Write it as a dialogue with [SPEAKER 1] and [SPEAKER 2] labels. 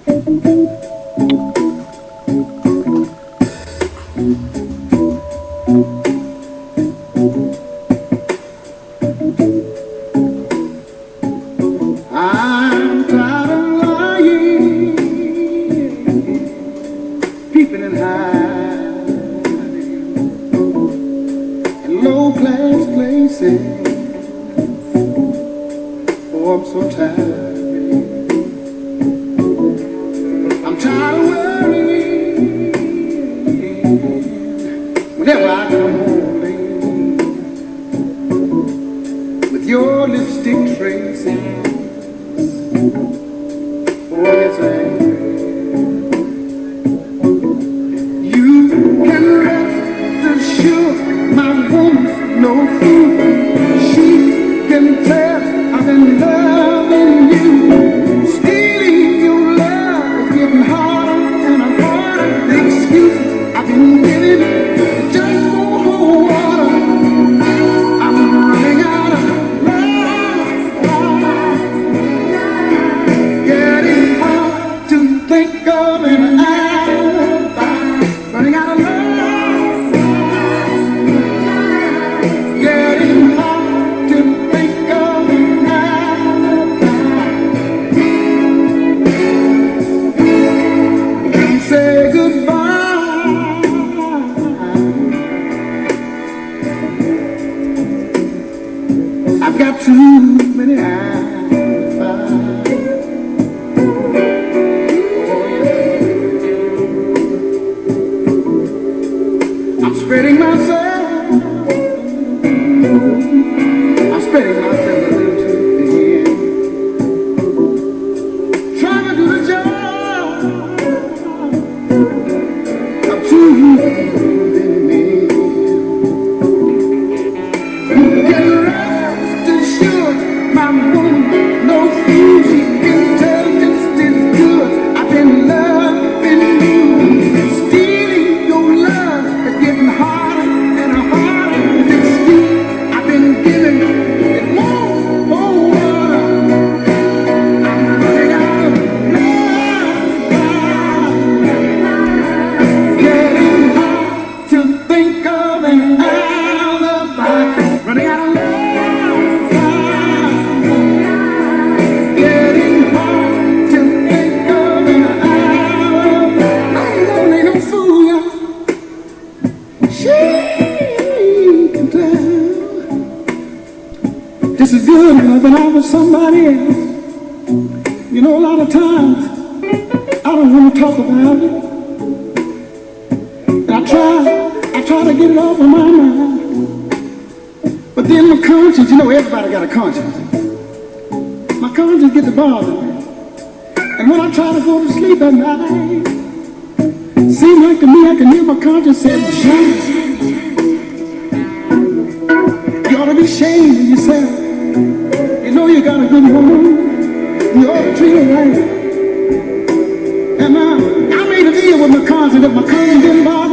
[SPEAKER 1] I'm tired of lying, peeping and hiding in low-class places. Oh, I'm so tired. I'm tired of worrying whenever I come home late with your lipstick traces. Oh, yes, I am. You can rest assured my woman's no fool. She can tell I've been loving you. Stealing your love is getting harder and harder. The excuses I've been giving just won't hold water. I'm running out of love. Getting hard to think of an alibi. Running out of love. Getting hard to think of an alibi. And say goodbye. I've got too many alibis. I'm spreading myself. I'm spreading myself a little too thin. Trying to do the job of two men. You can rest assured my woman knows you. She can tell just as good. I've been loving you. Stealing your love is getting harder and harder. The excuse I've been giving, it won't hold water. I'm running out of love. Getting hard to think of an alibi. Running out of love. Getting hard to think of an alibi. I'm ain't no fool, y'all. She can tell this is good, but I was somebody else. You know, a lot of times I don't want to talk about it. And I try to get it off of my mind. But then my conscience, you know, everybody got a conscience. My conscience gets to bother me. And when I try to go to sleep at night, seems like to me I can hear my conscience say, "Shut." You ought to be ashamed of yourself. You know you got a good woman. You ought to treat her right. And I made a deal with my conscience that my conscience didn't bother